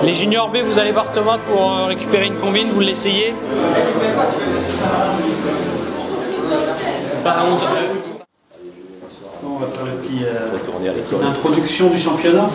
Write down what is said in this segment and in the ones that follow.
Les juniors B, vous allez voir Thomas pour récupérer une combine, vous l'essayez. On va faire une petite introduction du championnat.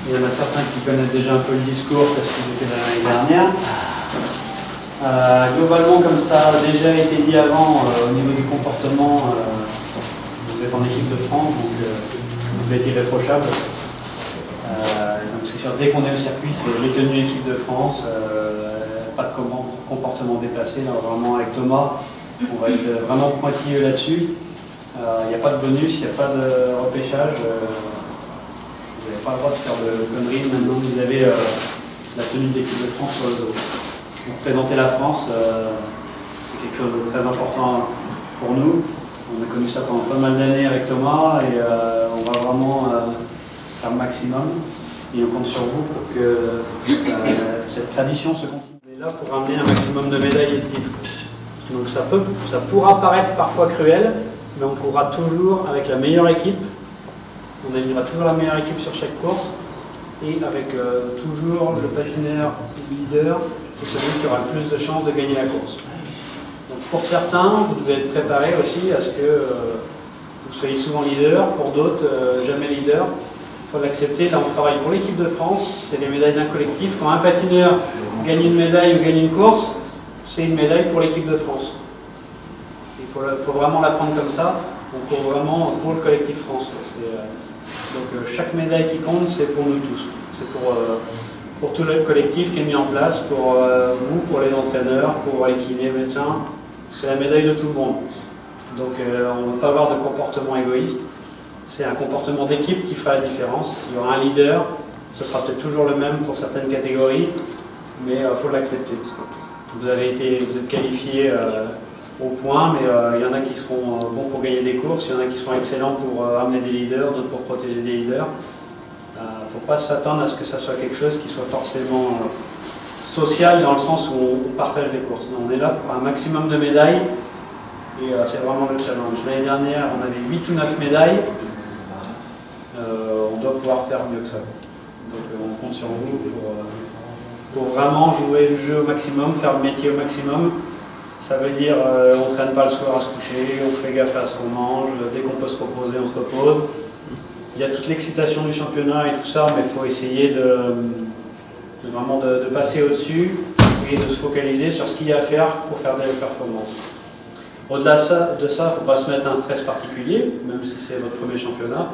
Il y en a certains qui connaissent déjà un peu le discours parce qu'ils étaient là l'année dernière. Globalement, comme ça a déjà été dit avant, au niveau du comportement, vous êtes en équipe de France, donc vous êtes irréprochable. Donc c'est sûr, dès qu'on est au circuit, c'est les tenues équipe de France, pas de comportement déplacé. Là, vraiment avec Thomas, on va être vraiment pointilleux là-dessus. Il n'y a pas de bonus, il n'y a pas de repêchage. Vous n'avez pas le droit de faire de conneries. Maintenant, vous avez la tenue d'équipe de France sur le dos. Pour présenter la France, c'est quelque chose de très important pour nous. On a connu ça pendant pas mal d'années avec Thomas et on va vraiment faire le maximum. Et on compte sur vous pour que cette tradition se continue. On est là pour ramener un maximum de médailles et de titres. Donc ça pourra paraître parfois cruel, mais on courra toujours avec la meilleure équipe. On éliminera toujours la meilleure équipe sur chaque course. Et avec toujours le patineur leader, c'est celui qui aura le plus de chances de gagner la course. Donc pour certains, vous devez être préparé aussi à ce que vous soyez souvent leader, pour d'autres, jamais leader. Il faut l'accepter, là on travaille pour l'équipe de France, c'est les médailles d'un collectif. Quand un patineur gagne une médaille ou gagne une course, c'est une médaille pour l'équipe de France. Il faut vraiment la prendre comme ça, on court vraiment pour le collectif France. Donc chaque médaille qui compte, c'est pour nous tous. C'est pour tout le collectif qui est mis en place, pour vous, pour les entraîneurs, pour les kinés, les médecins. C'est la médaille de tout le monde. Donc on ne va pas avoir de comportement égoïste. C'est un comportement d'équipe qui fera la différence. Il y aura un leader, ce sera peut-être toujours le même pour certaines catégories, mais il faut l'accepter. Vous êtes qualifiés au point, mais il y en a qui seront bons pour gagner des courses, il y en a qui seront excellents pour amener des leaders, d'autres pour protéger des leaders. Il ne faut pas s'attendre à ce que ça soit quelque chose qui soit forcément social dans le sens où on partage les courses. On est là pour un maximum de médailles et c'est vraiment le challenge. L'année dernière, on avait 8 ou 9 médailles. On doit pouvoir faire mieux que ça. Donc on compte sur vous pour vraiment jouer le jeu au maximum, faire le métier au maximum. Ça veut dire on ne traîne pas le soir à se coucher, on fait gaffe à ce qu'on mange, dès qu'on peut se reposer, on se repose. Il y a toute l'excitation du championnat et tout ça, mais il faut essayer vraiment de passer au-dessus et de se focaliser sur ce qu'il y a à faire pour faire des performances. Au-delà de ça, il ne faut pas se mettre un stress particulier, même si c'est votre premier championnat.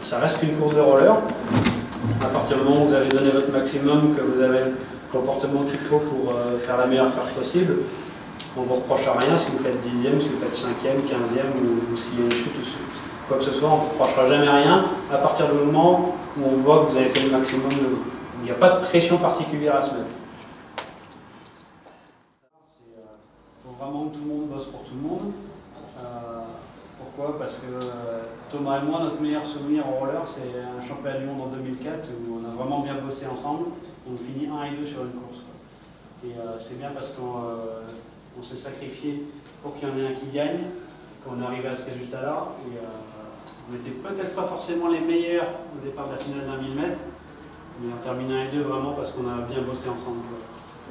Ça reste qu'une course de roller. À partir du moment où vous avez donné votre maximum, que vous avez le comportement qu'il faut pour faire la meilleure carte possible, on ne vous reprochera rien si vous faites 10e, si vous faites 5e, 15e ou s'il y a une chute ou quoi que ce soit, on ne vous reprochera jamais rien à partir du moment où on voit que vous avez fait le maximum de vous. Il n'y a pas de pression particulière à se mettre. Il faut vraiment que tout le monde bosse pour tout le monde. Pourquoi? Parce que Thomas et moi, notre meilleur souvenir au roller, c'est un championnat du monde en 2004 où on a vraiment bien bossé ensemble. On finit 1 et 2 sur une course. Et c'est bien parce qu'on s'est sacrifié pour qu'il y en ait un qui gagne, qu'on est arrivé à ce résultat-là. Et on n'était peut-être pas forcément les meilleurs au départ de la finale d'un 1000 mètres, mais on termine 1 et 2 vraiment parce qu'on a bien bossé ensemble.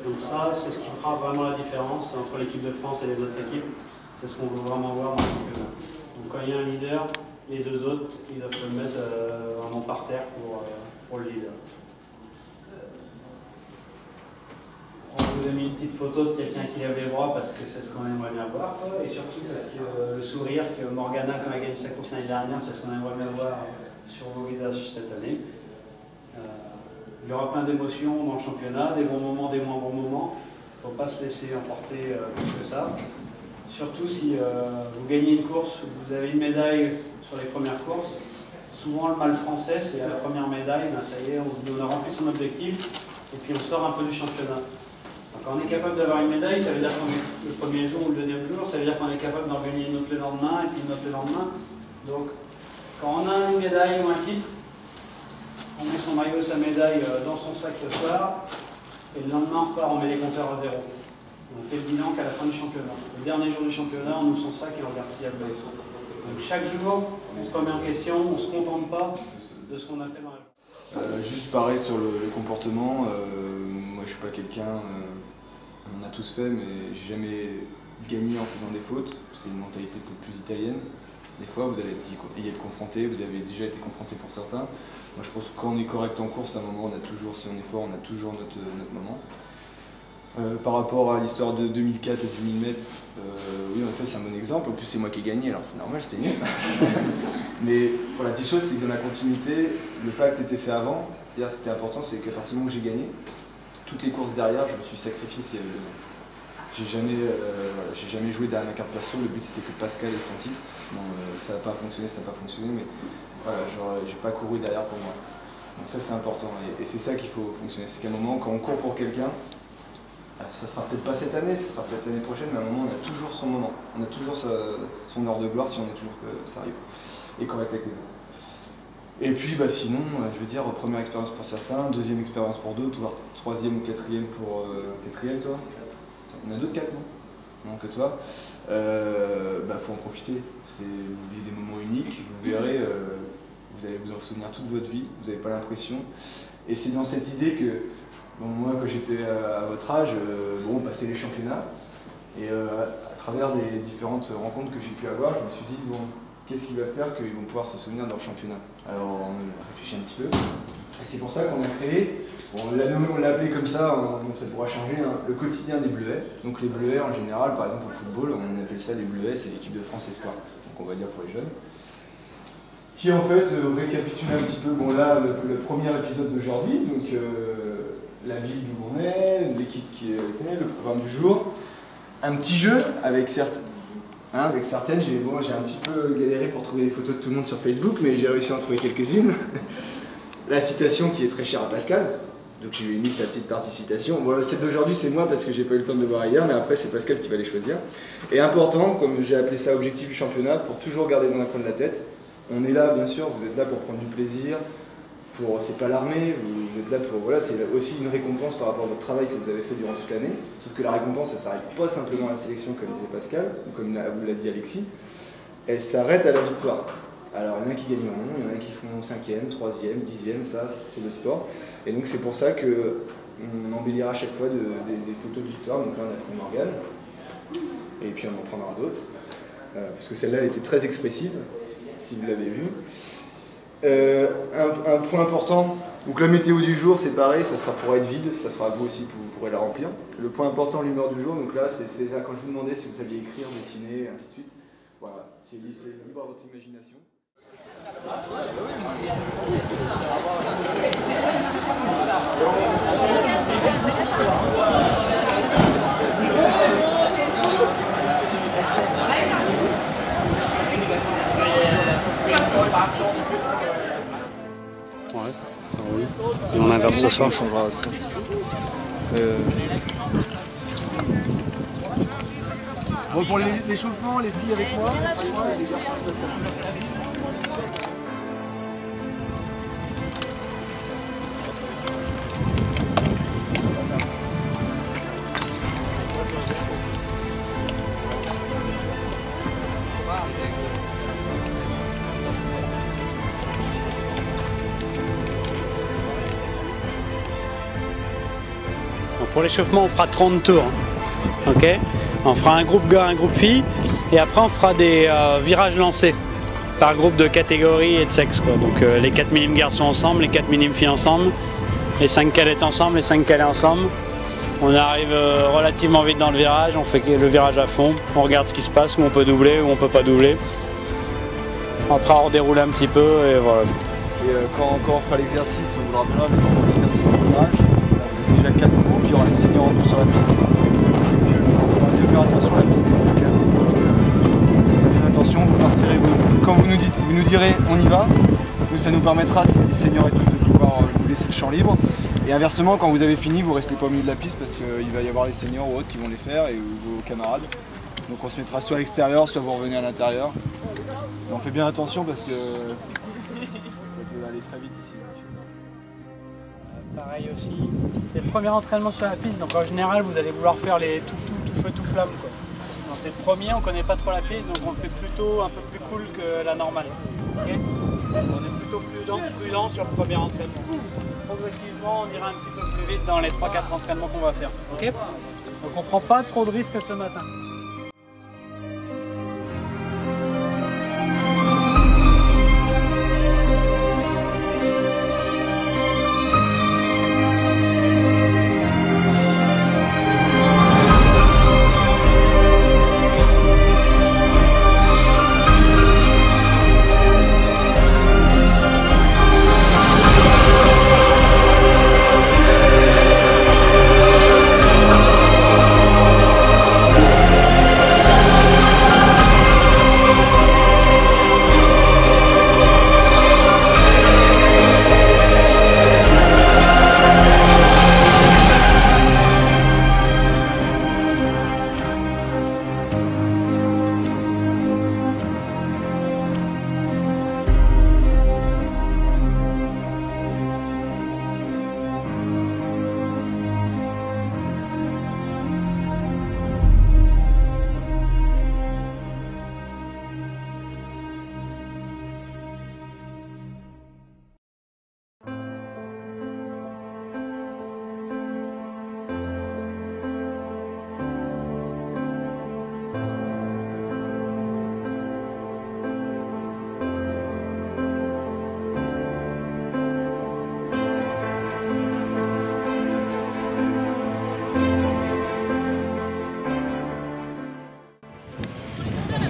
Donc ça, c'est ce qui fera vraiment la différence entre l'équipe de France et les autres équipes. C'est ce qu'on veut vraiment voir dans le championnat. Donc quand il y a un leader, les deux autres, ils doivent se mettre vraiment par terre pour le leader. On vous a mis une petite photo de quelqu'un qui lève les bras parce que c'est ce qu'on aimerait bien voir. Et surtout parce que le sourire que Morgana, quand elle a gagné sa course l'année dernière, c'est ce qu'on aimerait bien voir sur vos visages cette année. Il y aura plein d'émotions dans le championnat, des bons moments, des moins bons moments. Il ne faut pas se laisser emporter plus que ça. Surtout si vous gagnez une course, vous avez une médaille sur les premières courses. Souvent le mal français, c'est à la première médaille, ben ça y est, on a rempli son objectif et puis on sort un peu du championnat. Donc, quand on est capable d'avoir une médaille, ça veut dire qu'on est le premier jour ou le deuxième jour, ça veut dire qu'on est capable d'en gagner une autre le lendemain et puis une autre le lendemain. Donc quand on a une médaille ou un titre, on met son maillot, sa médaille dans son sac le soir et le lendemain on repart, on met les compteurs à zéro. On fait le bilan qu'à la fin du championnat. Le dernier jour du championnat, on ouvre son sac et on regarde s'il y a le Donc chaque jour, on se remet en question, on ne se contente pas de ce qu'on a fait dans la journée. Juste pareil sur le comportement, moi je suis pas quelqu'un, on a tous fait, mais j'ai jamais gagné en faisant des fautes, c'est une mentalité peut-être plus italienne. Des fois vous allez y être confronté, vous avez déjà été confronté pour certains. Moi je pense que quand on est correct en course, à un moment on a toujours, si on est fort, on a toujours notre moment. Par rapport à l'histoire de 2004 et du 1000 mètres, oui en effet c'est un bon exemple, en plus c'est moi qui ai gagné, alors c'est normal, c'était nul. Mais pour la petite chose, c'est que dans la continuité, le pacte était fait avant, c'est-à-dire ce qui était important, c'est qu'à partir du moment où j'ai gagné, toutes les courses derrière, je me suis sacrifié s'il y avait besoin. J'ai jamais joué derrière ma carte perso, le but c'était que Pascal ait son titre. Bon, ça n'a pas fonctionné, mais voilà, j'ai pas couru derrière pour moi. Donc ça c'est important, et c'est ça qu'il faut fonctionner, c'est qu'à un moment, quand on court pour quelqu'un, ça sera peut-être pas cette année, ça sera peut-être l'année prochaine, mais à un moment, on a toujours son moment. On a toujours son heure de gloire si on est toujours sérieux et correct avec les autres. Et puis sinon, je veux dire, première expérience pour certains, deuxième expérience pour d'autres, voire troisième ou quatrième pour... quatrième toi? On a d'autres quatre, non? Non, que toi. Faut en profiter. Vous vivez des moments uniques, vous verrez, vous allez vous en souvenir toute votre vie, vous n'avez pas l'impression. Et c'est dans cette idée que... Bon, moi, quand j'étais à votre âge, on passait les championnats. Et à travers des différentes rencontres que j'ai pu avoir, je me suis dit, bon, qu'est-ce qui va faire qu'ils vont pouvoir se souvenir de leur championnat? Alors, on a réfléchi un petit peu. Et c'est pour ça qu'on a créé, on l'a appelé comme ça, donc ça pourra changer, hein, le quotidien des Bleuets. Donc les Bleuets, en général, par exemple au football, on appelle ça les Bleuets, c'est l'équipe de France Espoir. Donc on va dire pour les jeunes. Qui en fait récapitule un petit peu, le premier épisode d'aujourd'hui, donc la ville d'où on est, l'équipe qui était, le programme du jour. Un petit jeu avec certaines, j'ai un petit peu galéré pour trouver les photos de tout le monde sur Facebook, mais j'ai réussi à en trouver quelques-unes. La citation qui est très chère à Pascal, donc je lui ai mis sa petite participation. Bon, celle d'aujourd'hui c'est moi parce que j'ai pas eu le temps de le voir hier, mais après c'est Pascal qui va les choisir. Et important, comme j'ai appelé ça objectif du championnat, pour toujours garder dans un coin de la tête. On est là, bien sûr, vous êtes là pour prendre du plaisir, c'est pas l'armée, vous êtes là pour... Voilà, c'est aussi une récompense par rapport à votre travail que vous avez fait durant toute l'année. Sauf que la récompense, ça s'arrête pas simplement à la sélection, comme disait Pascal, ou comme vous l'a dit Alexis, elle s'arrête à la victoire. Alors, il y en a qui gagneront, il y en a qui font 5e, 3e, 10e, ça, c'est le sport. Et donc, c'est pour ça qu'on embellira à chaque fois des photos de victoire. Donc là, on a pris Morgane, et puis on en prendra d'autres, parce que celle-là, elle était très expressive, si vous l'avez vue. Un point important, donc la météo du jour c'est pareil, ça sera pour être vide, ça sera à vous aussi, vous pourrez la remplir. Le point important, l'humeur du jour, donc là c'est là quand je vous demandais si vous saviez écrire, dessiner, et ainsi de suite. Voilà, c'est libre à votre imagination. Oui. Et on inverse ce soir. Bon, pour l'échauffement, les filles avec moi. Les garçons, pour l'échauffement, on fera 30 tours. Ok, on fera un groupe gars, un groupe filles, et après on fera des virages lancés par groupe de catégorie et de sexe. Quoi. Donc les 4 minimes garçons ensemble, les 4 minimes filles ensemble, les 5 cadettes ensemble, les 5 cadets ensemble. On arrive relativement vite dans le virage, on fait le virage à fond, on regarde ce qui se passe, où on peut doubler, où on peut pas doubler. Après on redéroule un petit peu et voilà. Et quand on fera l'exercice, on vous le rappellera, mais quand on fera l'exercice de virage, vous avez déjà 4 groupes, il y aura les seniors en plus sur la piste. Donc on va bien faire attention à la piste. Attention, vous partirez, quand vous nous direz on y va, nous ça nous permettra, si les seniors et tout, de pouvoir vous laisser le champ libre. Et inversement, quand vous avez fini, vous restez pas au milieu de la piste parce qu'il va y avoir les seniors ou autres qui vont les faire et vos camarades. Donc on se mettra soit à l'extérieur, soit vous revenez à l'intérieur. On fait bien attention parce que ça peut aller très vite ici. Pareil aussi, c'est le premier entraînement sur la piste, donc en général vous allez vouloir faire les tout feu, tout flamme. C'est le premier, on connaît pas trop la piste, donc on le fait plutôt un peu plus cool que la normale. Okay. On est plutôt prudent sur le premier entraînement. Progressivement, on ira un petit peu plus vite dans les 3-4 entraînements qu'on va faire. Ok? Donc on ne prend pas trop de risques ce matin.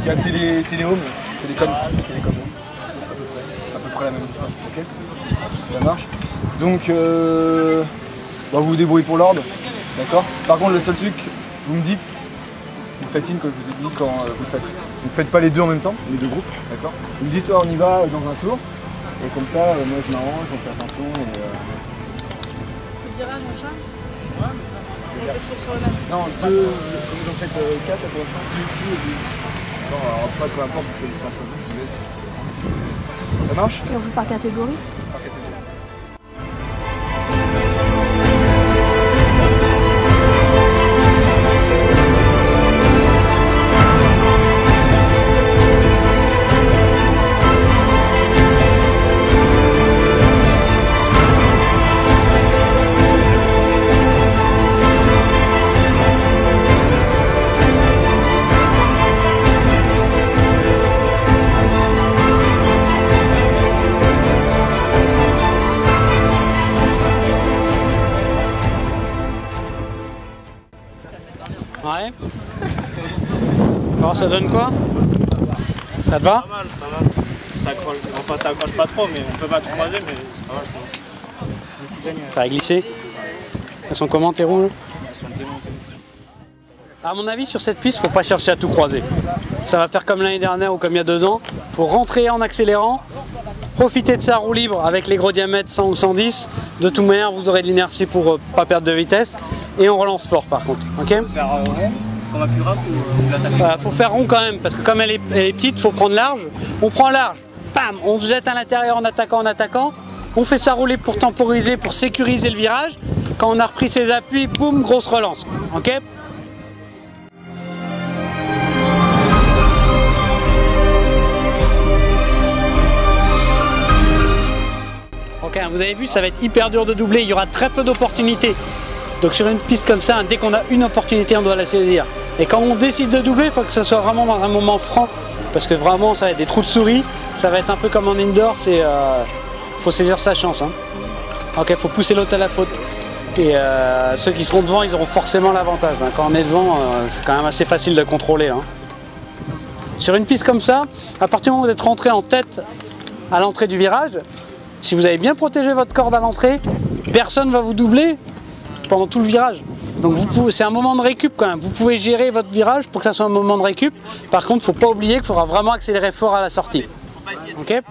Il y a téléhome, télécom, à peu près la même distance, ok? Ça marche. Donc, vous vous débrouillez pour l'ordre, d'accord? Par contre, le seul truc, vous me dites, vous faites in, comme je vous ai dit, quand vous faites. Vous ne faites pas les deux en même temps, les deux groupes, d'accord? Vous me dites, on y va dans un tour, et comme ça, moi je m'arrange, on fait attention. Le virage, machin? Ouais, mais ça va. On fait toujours sur le même. Non, deux, comme vous en faites 4 à peu près, 2 ici et 2 ici. Alors après, peu importe, vous choisissez entre vous. Ça marche? Et on fait par catégorie? Par catégorie. Ouais. Alors ça donne quoi? Ça te va? Pas mal, pas mal. Ça accroche, enfin ça accroche pas trop, mais on peut pas tout croiser, mais c'est pas mal. Ça a glissé. Elles sont comment tes roues? Elles sont démontées. À mon avis, sur cette piste, faut pas chercher à tout croiser. Ça va faire comme l'année dernière ou comme il y a 2 ans. Faut rentrer en accélérant, profiter de sa roue libre avec les gros diamètres 100 ou 110. De toute manière, vous aurez de l'inertie pour pas perdre de vitesse. Et on relance fort par contre. Ok? Faire rond, comme un plus rap ou l'attaque? Faut faire rond quand même, parce que comme elle est petite, faut prendre large. On prend large, bam, on se jette à l'intérieur en attaquant. On fait ça rouler pour temporiser, pour sécuriser le virage. Quand on a repris ses appuis, boum, grosse relance. Ok? Ok, vous avez vu, ça va être hyper dur de doubler, il y aura très peu d'opportunités. Donc sur une piste comme ça, dès qu'on a une opportunité, on doit la saisir. Et quand on décide de doubler, il faut que ce soit vraiment dans un moment franc. Parce que vraiment, ça va être des trous de souris. Ça va être un peu comme en indoor, faut saisir sa chance. Hein. Ok, faut pousser l'autre à la faute. Et ceux qui seront devant, ils auront forcément l'avantage. Hein. Quand on est devant, c'est quand même assez facile de contrôler. Hein. Sur une piste comme ça, à partir du moment où vous êtes rentré en tête à l'entrée du virage, si vous avez bien protégé votre corde à l'entrée, personne ne va vous doubler pendant tout le virage. Donc c'est un moment de récup quand même. Vous pouvez gérer votre virage pour que ça soit un moment de récup. Par contre, il ne faut pas oublier qu'il faudra vraiment accélérer fort à la sortie. Ok ?